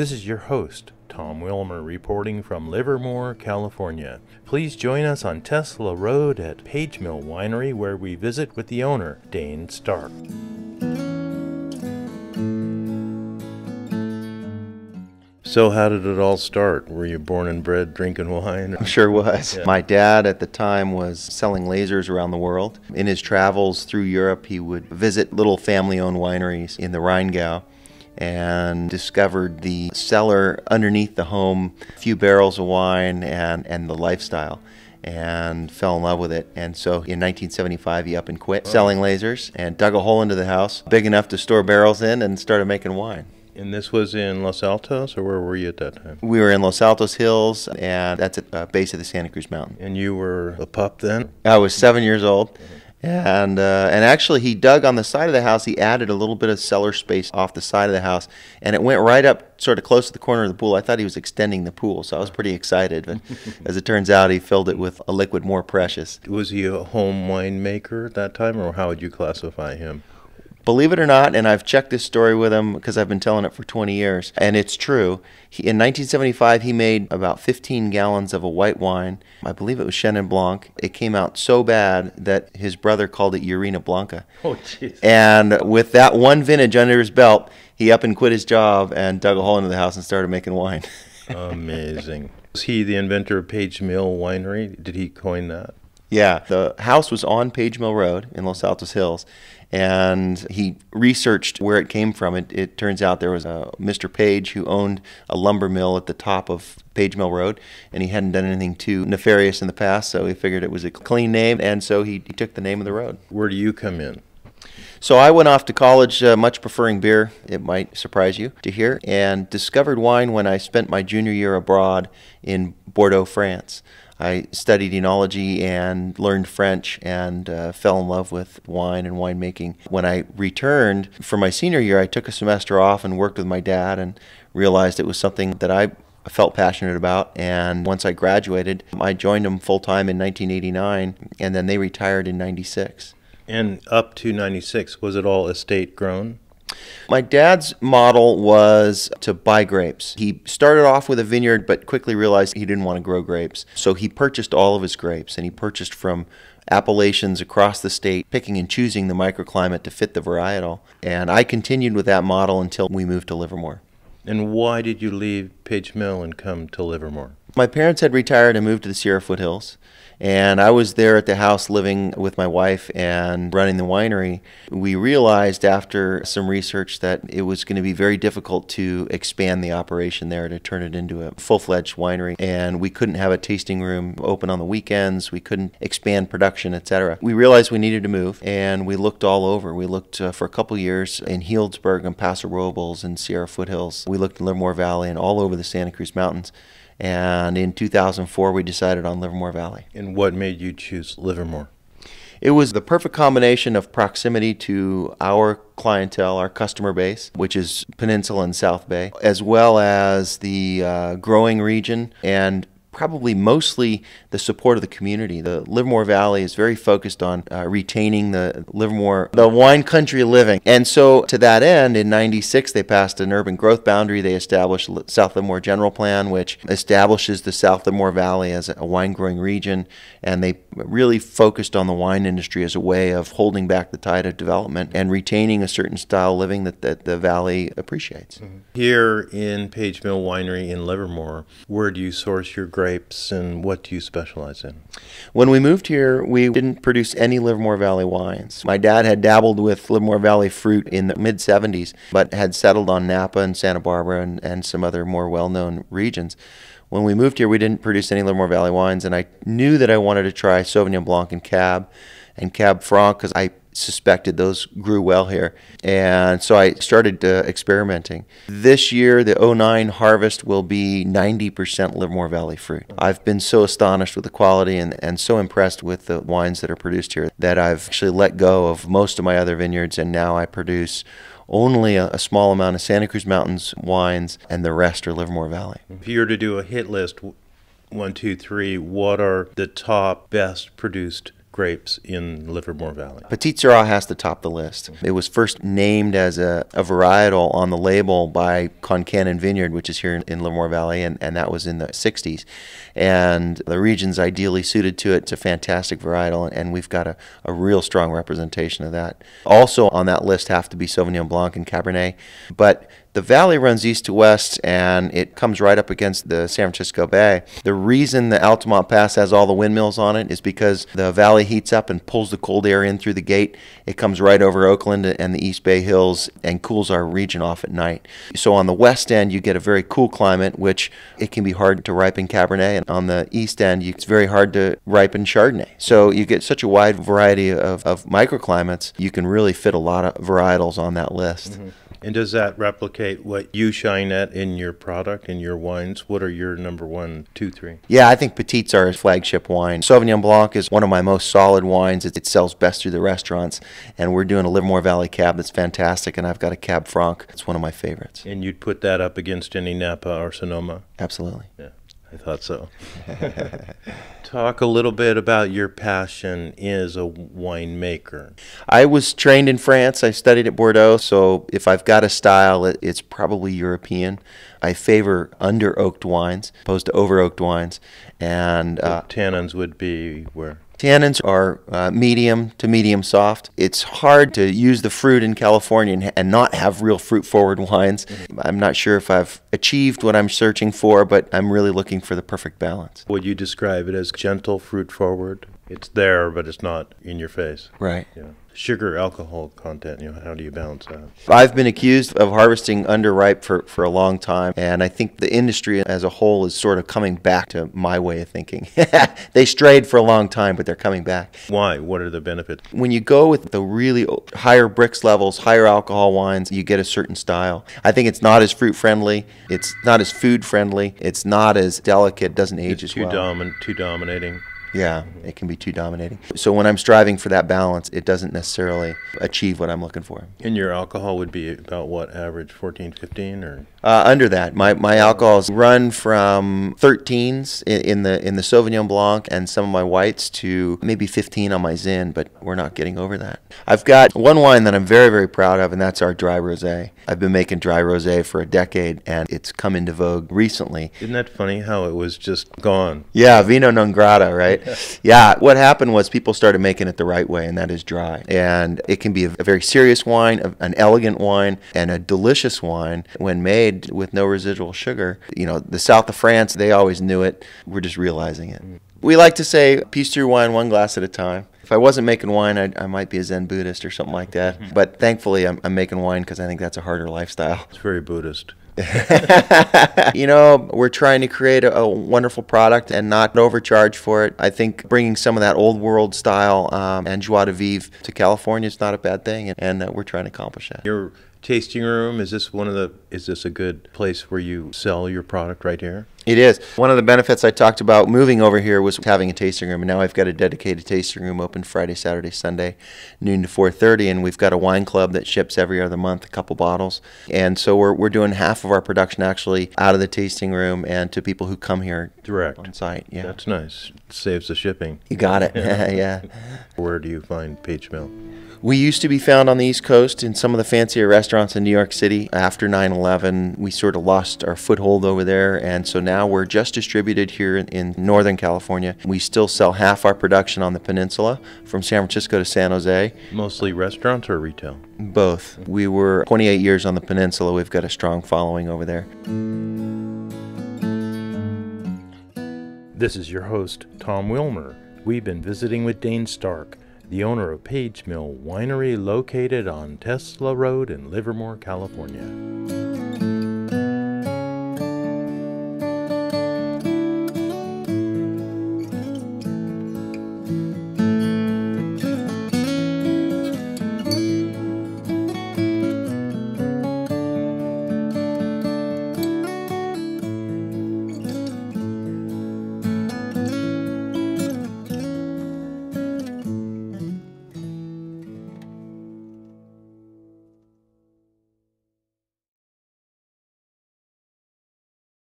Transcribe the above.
This is your host, Tom Wilmer, reporting from Livermore, California. Please join us on Tesla Road at Page Mill Winery, where we visit with the owner, Dane Stark. So how did it all start? Were you born and bred drinking wine? I sure was. Yeah. My dad at the time was selling lasers around the world. In his travels through Europe, he would visit little family-owned wineries in the Rheingau and discovered the cellar underneath the home, a few barrels of wine and the lifestyle, and fell in love with it. And so in 1975 he up and quit selling lasers and dug a hole into the house big enough to store barrels in and started making wine. And this was in Los Altos, or where were you at that time? We were in Los Altos Hills, and that's at the base of the Santa Cruz Mountain. And you were a pup then? I was 7 years old. And actually he dug on the side of the house. He added a little bit of cellar space off the side of the house, and it went right up sort of close to the corner of the pool. I thought he was extending the pool, so I was pretty excited. But as it turns out, he filled it with a liquid more precious. Was he a home winemaker at that time, or how would you classify him? Believe it or not, and I've checked this story with him because I've been telling it for 20 years, and it's true. In 1975, he made about 15 gallons of a white wine. I believe it was Chenin Blanc. It came out so bad that his brother called it Urina Blanca. Oh, jeez. And with that one vintage under his belt, he up and quit his job and dug a hole into the house and started making wine. Amazing. Was he the inventor of Page Mill Winery? Did he coin that? Yeah, the house was on Page Mill Road in Los Altos Hills, and he researched where it came from. It turns out there was a Mr. Page who owned a lumber mill at the top of Page Mill Road, and he hadn't done anything too nefarious in the past, so he figured it was a clean name, and so he took the name of the road. Where do you come in? So I went off to college, much preferring beer, it might surprise you to hear, and discovered wine when I spent my junior year abroad in Bordeaux, France. I studied enology and learned French and fell in love with wine and winemaking. When I returned for my senior year, I took a semester off and worked with my dad and realized it was something that I felt passionate about. And once I graduated, I joined them full-time in 1989, and then they retired in 96. And up to 96, was it all estate grown? My dad's model was to buy grapes. He started off with a vineyard, but quickly realized he didn't want to grow grapes. So he purchased all of his grapes, and he purchased from appellations across the state, picking and choosing the microclimate to fit the varietal. And I continued with that model until we moved to Livermore. And why did you leave Page Mill and come to Livermore? My parents had retired and moved to the Sierra Foothills, and I was there at the house living with my wife and running the winery. We realized after some research that it was going to be very difficult to expand the operation there, to turn it into a full-fledged winery, and we couldn't have a tasting room open on the weekends, we couldn't expand production, etc. We realized we needed to move, and we looked all over. We looked for a couple years in Healdsburg and Paso Robles and Sierra Foothills. We looked in Livermore Valley and all over the Santa Cruz Mountains. And in 2004, we decided on Livermore Valley. And what made you choose Livermore? It was the perfect combination of proximity to our clientele, our customer base, which is Peninsula and South Bay, as well as the growing region and probably mostly the support of the community. The Livermore Valley is very focused on retaining the wine country living. And so to that end, in 96, they passed an urban growth boundary. They established South Livermore General Plan, which establishes the South Livermore Valley as a wine growing region. And they really focused on the wine industry as a way of holding back the tide of development and retaining a certain style of living that the valley appreciates. Mm-hmm. Here in Page Mill Winery in Livermore, where do you source your grapes and what do you specialize in? When we moved here, we didn't produce any Livermore Valley wines. My dad had dabbled with Livermore Valley fruit in the mid-70s, but had settled on Napa and Santa Barbara and some other more well-known regions. When we moved here, we didn't produce any Livermore Valley wines, and I knew that I wanted to try Sauvignon Blanc and Cab Franc, because I suspected those grew well here. And so I started experimenting. This year, the '09 harvest will be 90% Livermore Valley fruit. I've been so astonished with the quality and so impressed with the wines that are produced here that I've actually let go of most of my other vineyards, and now I produce only a small amount of Santa Cruz Mountains wines, and the rest are Livermore Valley. If you were to do a hit list, 1, 2, 3, what are the top best produced grapes in Livermore Valley? Petite Sirah has to top the list. It was first named as a varietal on the label by Concannon Vineyard, which is here in Livermore Valley, and that was in the 60s. And the region's ideally suited to it. It's a fantastic varietal, and we've got a real strong representation of that. Also on that list have to be Sauvignon Blanc and Cabernet, but the valley runs east to west, and it comes right up against the San Francisco Bay. The reason the Altamont Pass has all the windmills on it is because the valley heats up and pulls the cold air in through the gate. It comes right over Oakland and the East Bay Hills and cools our region off at night. So on the west end, you get a very cool climate, which it can be hard to ripen Cabernet. And on the east end, it's very hard to ripen Chardonnay. So you get such a wide variety of microclimates, you can really fit a lot of varietals on that list. Mm-hmm. And does that replicate what you shine at in your product, in your wines? What are your number 1, 2, 3? Yeah, I think Petites are a flagship wine. Sauvignon Blanc is one of my most solid wines. It sells best through the restaurants. And we're doing a Livermore Valley Cab that's fantastic, and I've got a Cab Franc. It's one of my favorites. And you'd put that up against any Napa or Sonoma? Absolutely. Yeah, I thought so. Talk a little bit about your passion as a winemaker. I was trained in France. I studied at Bordeaux, so if I've got a style, it's probably European. I favor under-oaked wines opposed to over-oaked wines. And tannins would be where? Tannins are medium to medium soft. It's hard to use the fruit in California and not have real fruit-forward wines. Mm-hmm. I'm not sure if I've achieved what I'm searching for, but I'm really looking for the perfect balance. Would you describe it as gentle fruit-forward? It's there, but it's not in your face. Right. Yeah. Sugar, alcohol content, how do you balance that? I've been accused of harvesting underripe for a long time, and I think the industry as a whole is sort of coming back to my way of thinking. They strayed for a long time, but they're coming back. Why? What are the benefits? When you go with the really higher Brix levels, higher alcohol wines, you get a certain style. I think it's not as fruit-friendly, it's not as food-friendly, it's not as delicate, doesn't age as well. Too dominating. Yeah, it can be too dominating. So when I'm striving for that balance, it doesn't necessarily achieve what I'm looking for. And your alcohol would be about what, average 14, 15, or? Under that. My alcohols run from 13s in the Sauvignon Blanc and some of my whites to maybe 15 on my Zin, but we're not getting over that. I've got one wine that I'm very, very proud of, and that's our dry rosé. I've been making dry rosé for a decade, and it's come into vogue recently. Isn't that funny how it was just gone? Yeah, vino non grata, right? Yeah, what happened was people started making it the right way, and that is dry. And it can be a very serious wine, an elegant wine, and a delicious wine when made with no residual sugar. The south of France, they always knew it. We're just realizing it. We like to say, peace through wine, one glass at a time. If I wasn't making wine, I might be a Zen Buddhist or something like that. But thankfully, I'm making wine because I think that's a harder lifestyle. It's very Buddhist. We're trying to create a wonderful product and not overcharge for it. I think bringing some of that old world style and joie de vivre to California is not a bad thing, and we're trying to accomplish that. Your tasting room, is this a good place where you sell your product right here? It is. One of the benefits I talked about moving over here was having a tasting room, and now I've got a dedicated tasting room open Friday, Saturday, Sunday, noon to 4:30, and we've got a wine club that ships every other month a couple bottles. And so we're doing half of our production actually out of the tasting room and to people who come here direct on site. Yeah, that's nice. It saves the shipping. You got it. Yeah. Where do you find Page Mill? We used to be found on the East Coast in some of the fancier restaurants in New York City. After 9/11, we sort of lost our foothold over there, and so now we're just distributed here in Northern California. We still sell half our production on the peninsula, from San Francisco to San Jose. Mostly restaurants or retail? Both. We were 28 years on the peninsula. We've got a strong following over there. This is your host, Tom Wilmer. We've been visiting with Dane Stark, the owner of Page Mill Winery, located on Tesla Road in Livermore, California.